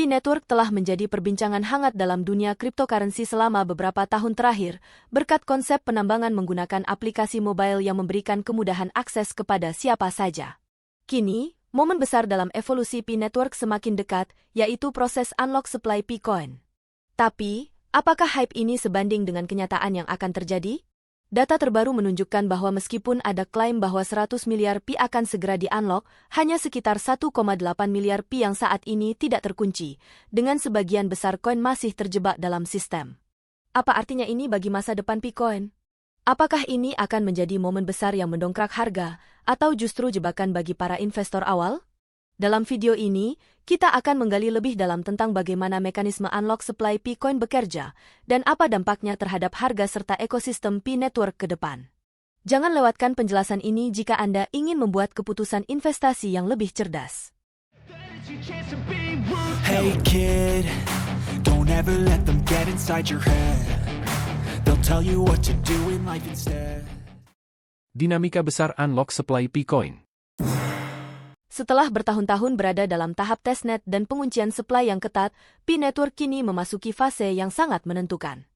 P-Network telah menjadi perbincangan hangat dalam dunia cryptocurrency selama beberapa tahun terakhir, berkat konsep penambangan menggunakan aplikasi mobile yang memberikan kemudahan akses kepada siapa saja. Kini, momen besar dalam evolusi P-Network semakin dekat, yaitu proses unlock supply P-Coin. Tapi, apakah hype ini sebanding dengan kenyataan yang akan terjadi? Data terbaru menunjukkan bahwa meskipun ada klaim bahwa 100 miliar Pi akan segera di-unlock, hanya sekitar 1,8 miliar Pi yang saat ini tidak terkunci, dengan sebagian besar koin masih terjebak dalam sistem. Apa artinya ini bagi masa depan P-Coin? Apakah ini akan menjadi momen besar yang mendongkrak harga, atau justru jebakan bagi para investor awal? Dalam video ini, kita akan menggali lebih dalam tentang bagaimana mekanisme unlock supply P-Coin bekerja, dan apa dampaknya terhadap harga serta ekosistem P-Network ke depan. Jangan lewatkan penjelasan ini jika Anda ingin membuat keputusan investasi yang lebih cerdas. Hey kid, don't ever let them get inside your head. They'll tell you what to do in life instead. Dinamika besar unlock supply P-Coin. Setelah bertahun-tahun berada dalam tahap testnet dan penguncian supply yang ketat, P-Network kini memasuki fase yang sangat menentukan.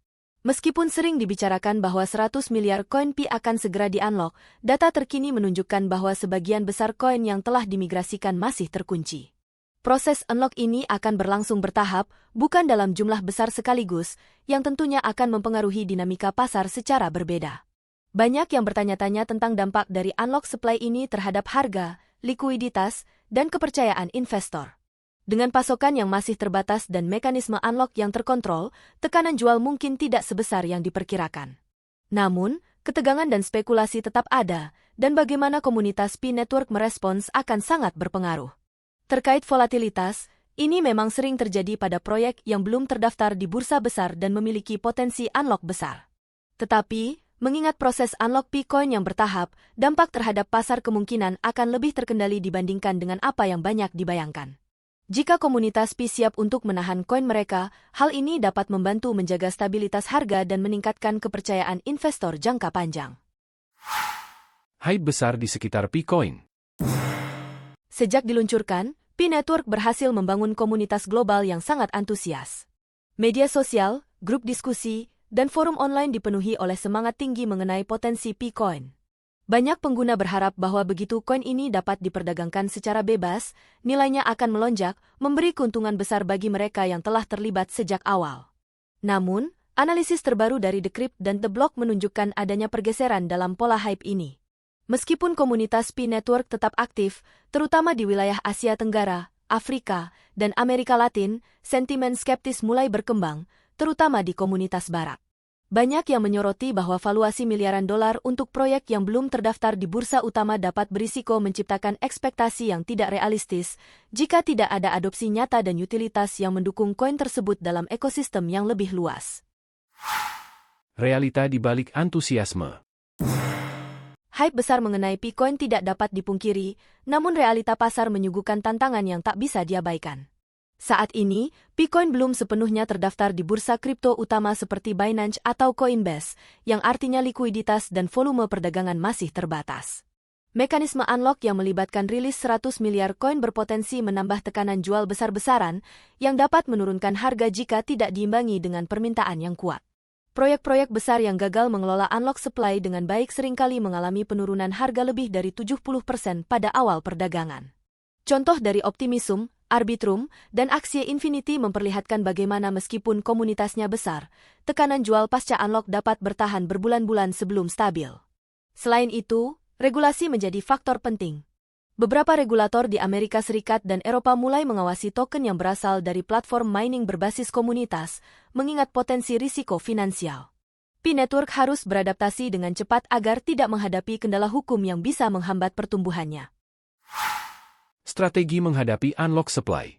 Meskipun sering dibicarakan bahwa 100 miliar koin Pi akan segera di-unlock, data terkini menunjukkan bahwa sebagian besar koin yang telah dimigrasikan masih terkunci. Proses unlock ini akan berlangsung bertahap, bukan dalam jumlah besar sekaligus, yang tentunya akan mempengaruhi dinamika pasar secara berbeda. Banyak yang bertanya-tanya tentang dampak dari unlock supply ini terhadap harga, likuiditas, dan kepercayaan investor. Dengan pasokan yang masih terbatas dan mekanisme unlock yang terkontrol, tekanan jual mungkin tidak sebesar yang diperkirakan. Namun, ketegangan dan spekulasi tetap ada, dan bagaimana komunitas P-Network merespons akan sangat berpengaruh. Terkait volatilitas, ini memang sering terjadi pada proyek yang belum terdaftar di bursa besar dan memiliki potensi unlock besar. Tetapi, mengingat proses unlock P-Coin yang bertahap, dampak terhadap pasar kemungkinan akan lebih terkendali dibandingkan dengan apa yang banyak dibayangkan. Jika komunitas Pi siap untuk menahan koin mereka, hal ini dapat membantu menjaga stabilitas harga dan meningkatkan kepercayaan investor jangka panjang. Hype besar di sekitar P-Coin. Sejak diluncurkan, P-Network berhasil membangun komunitas global yang sangat antusias. Media sosial, grup diskusi, dan forum online dipenuhi oleh semangat tinggi mengenai potensi P-Coin. Banyak pengguna berharap bahwa begitu koin ini dapat diperdagangkan secara bebas, nilainya akan melonjak, memberi keuntungan besar bagi mereka yang telah terlibat sejak awal. Namun, analisis terbaru dari Decrypt dan The Block menunjukkan adanya pergeseran dalam pola hype ini. Meskipun komunitas P-Network tetap aktif, terutama di wilayah Asia Tenggara, Afrika, dan Amerika Latin, sentimen skeptis mulai berkembang, terutama di komunitas Barat. Banyak yang menyoroti bahwa valuasi miliaran dolar untuk proyek yang belum terdaftar di bursa utama dapat berisiko menciptakan ekspektasi yang tidak realistis jika tidak ada adopsi nyata dan utilitas yang mendukung koin tersebut dalam ekosistem yang lebih luas. Realita di balik antusiasme. Hype besar mengenai P-Coin tidak dapat dipungkiri, namun realita pasar menyuguhkan tantangan yang tak bisa diabaikan. Saat ini, P-Coin belum sepenuhnya terdaftar di bursa kripto utama seperti Binance atau Coinbase, yang artinya likuiditas dan volume perdagangan masih terbatas. Mekanisme unlock yang melibatkan rilis 100 miliar koin berpotensi menambah tekanan jual besar-besaran, yang dapat menurunkan harga jika tidak diimbangi dengan permintaan yang kuat. Proyek-proyek besar yang gagal mengelola unlock supply dengan baik seringkali mengalami penurunan harga lebih dari 70% pada awal perdagangan. Contoh dari Optimism, Arbitrum, dan aksi Infinity memperlihatkan bagaimana meskipun komunitasnya besar, tekanan jual pasca unlock dapat bertahan berbulan-bulan sebelum stabil. Selain itu, regulasi menjadi faktor penting. Beberapa regulator di Amerika Serikat dan Eropa mulai mengawasi token yang berasal dari platform mining berbasis komunitas, mengingat potensi risiko finansial. P-Network harus beradaptasi dengan cepat agar tidak menghadapi kendala hukum yang bisa menghambat pertumbuhannya. Strategi menghadapi unlock supply.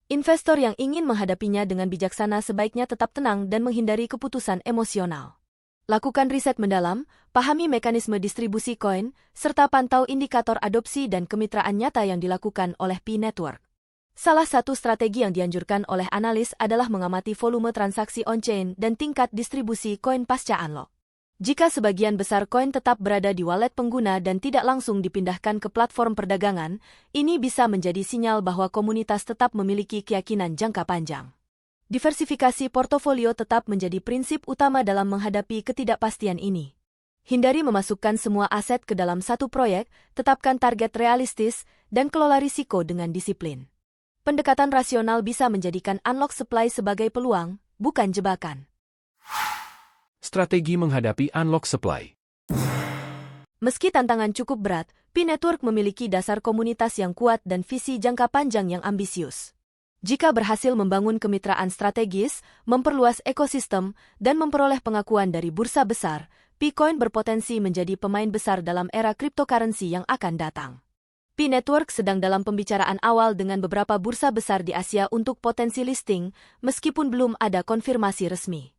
Investor yang ingin menghadapinya dengan bijaksana sebaiknya tetap tenang dan menghindari keputusan emosional. Lakukan riset mendalam, pahami mekanisme distribusi koin, serta pantau indikator adopsi dan kemitraan nyata yang dilakukan oleh P-Network. Salah satu strategi yang dianjurkan oleh analis adalah mengamati volume transaksi on-chain dan tingkat distribusi koin pasca unlock. Jika sebagian besar koin tetap berada di wallet pengguna dan tidak langsung dipindahkan ke platform perdagangan, ini bisa menjadi sinyal bahwa komunitas tetap memiliki keyakinan jangka panjang. Diversifikasi portofolio tetap menjadi prinsip utama dalam menghadapi ketidakpastian ini. Hindari memasukkan semua aset ke dalam satu proyek, tetapkan target realistis, dan kelola risiko dengan disiplin. Pendekatan rasional bisa menjadikan unlock supply sebagai peluang, bukan jebakan. Strategi menghadapi unlock supply. Meski tantangan cukup berat, P-Network memiliki dasar komunitas yang kuat dan visi jangka panjang yang ambisius. Jika berhasil membangun kemitraan strategis, memperluas ekosistem, dan memperoleh pengakuan dari bursa besar, P-Coin berpotensi menjadi pemain besar dalam era cryptocurrency yang akan datang. P-Network sedang dalam pembicaraan awal dengan beberapa bursa besar di Asia untuk potensi listing, meskipun belum ada konfirmasi resmi.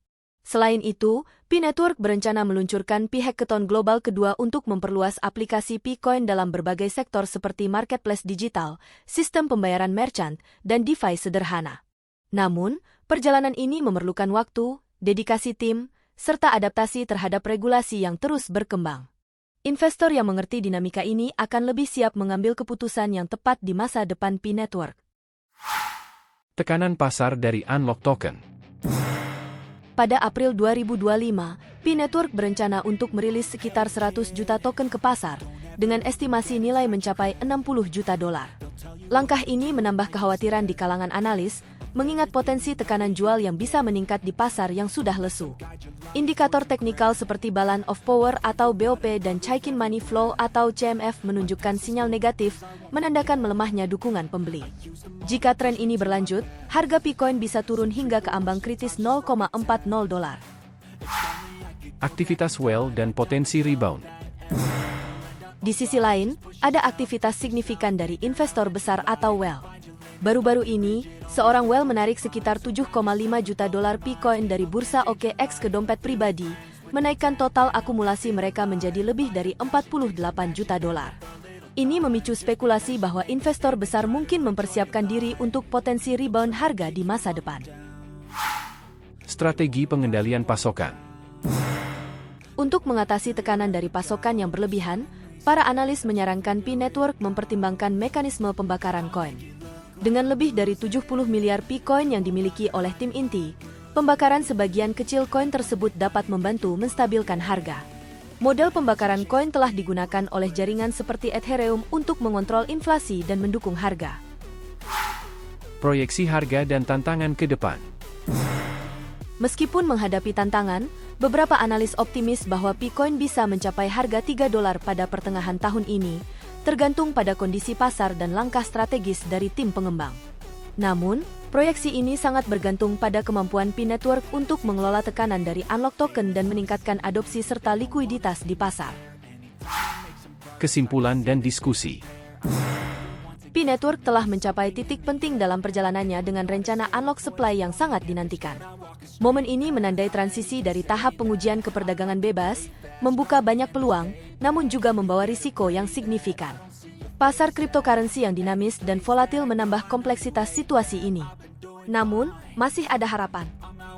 Selain itu, P-Network berencana meluncurkan P-Hackathon Global kedua untuk memperluas aplikasi P-Coin dalam berbagai sektor seperti marketplace digital, sistem pembayaran merchant, dan DeFi sederhana. Namun, perjalanan ini memerlukan waktu, dedikasi tim, serta adaptasi terhadap regulasi yang terus berkembang. Investor yang mengerti dinamika ini akan lebih siap mengambil keputusan yang tepat di masa depan P-Network. Tekanan pasar dari unlock token. Pada April 2025, P-Network berencana untuk merilis sekitar 100 juta token ke pasar, dengan estimasi nilai mencapai 60 juta dolar. Langkah ini menambah kekhawatiran di kalangan analis, mengingat potensi tekanan jual yang bisa meningkat di pasar yang sudah lesu. Indikator teknikal seperti Balance of Power atau BOP dan Chaikin Money Flow atau CMF menunjukkan sinyal negatif, menandakan melemahnya dukungan pembeli. Jika tren ini berlanjut, harga P-Coin bisa turun hingga ke ambang kritis 0,40 dolar. Aktivitas whale dan potensi rebound. Di sisi lain, ada aktivitas signifikan dari investor besar atau whale. Baru-baru ini, seorang whale menarik sekitar 7,5 juta dolar P-Coin dari bursa OKX ke dompet pribadi, menaikkan total akumulasi mereka menjadi lebih dari 48 juta dolar. Ini memicu spekulasi bahwa investor besar mungkin mempersiapkan diri untuk potensi rebound harga di masa depan. Strategi pengendalian pasokan. Untuk mengatasi tekanan dari pasokan yang berlebihan, para analis menyarankan P-Network mempertimbangkan mekanisme pembakaran koin. Dengan lebih dari 70 miliar P-Coin yang dimiliki oleh tim inti, pembakaran sebagian kecil koin tersebut dapat membantu menstabilkan harga. Model pembakaran koin telah digunakan oleh jaringan seperti Ethereum untuk mengontrol inflasi dan mendukung harga. Proyeksi harga dan tantangan ke depan. Meskipun menghadapi tantangan, beberapa analis optimis bahwa P-Coin bisa mencapai harga 3 dolar pada pertengahan tahun ini, tergantung pada kondisi pasar dan langkah strategis dari tim pengembang. Namun, proyeksi ini sangat bergantung pada kemampuan P-Network untuk mengelola tekanan dari unlock token dan meningkatkan adopsi serta likuiditas di pasar. Kesimpulan dan diskusi. P-Network telah mencapai titik penting dalam perjalanannya dengan rencana unlock supply yang sangat dinantikan. Momen ini menandai transisi dari tahap pengujian ke perdagangan bebas, membuka banyak peluang, namun juga membawa risiko yang signifikan. Pasar cryptocurrency yang dinamis dan volatil menambah kompleksitas situasi ini. Namun, masih ada harapan.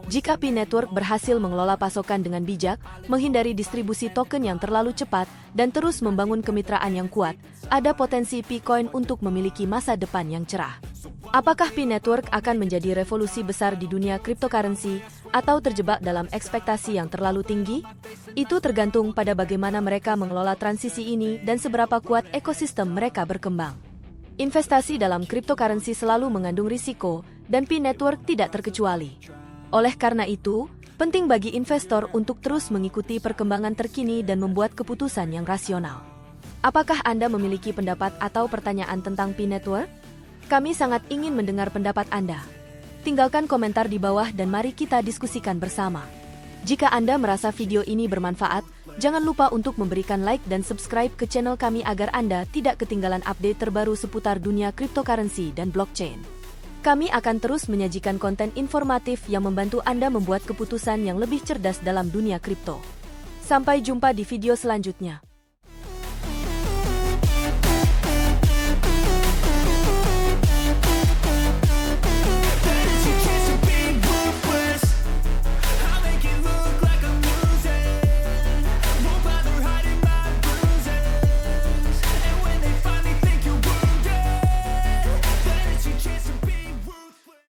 Jika P-Network berhasil mengelola pasokan dengan bijak, menghindari distribusi token yang terlalu cepat, dan terus membangun kemitraan yang kuat, ada potensi P-Coin untuk memiliki masa depan yang cerah. Apakah P-Network akan menjadi revolusi besar di dunia cryptocurrency, atau terjebak dalam ekspektasi yang terlalu tinggi? Itu tergantung pada bagaimana mereka mengelola transisi ini dan seberapa kuat ekosistem mereka berkembang. Investasi dalam cryptocurrency selalu mengandung risiko, dan P-Network tidak terkecuali. Oleh karena itu, penting bagi investor untuk terus mengikuti perkembangan terkini dan membuat keputusan yang rasional. Apakah Anda memiliki pendapat atau pertanyaan tentang P-Network? Kami sangat ingin mendengar pendapat Anda. Tinggalkan komentar di bawah dan mari kita diskusikan bersama. Jika Anda merasa video ini bermanfaat, jangan lupa untuk memberikan like dan subscribe ke channel kami agar Anda tidak ketinggalan update terbaru seputar dunia cryptocurrency dan blockchain. Kami akan terus menyajikan konten informatif yang membantu Anda membuat keputusan yang lebih cerdas dalam dunia kripto. Sampai jumpa di video selanjutnya.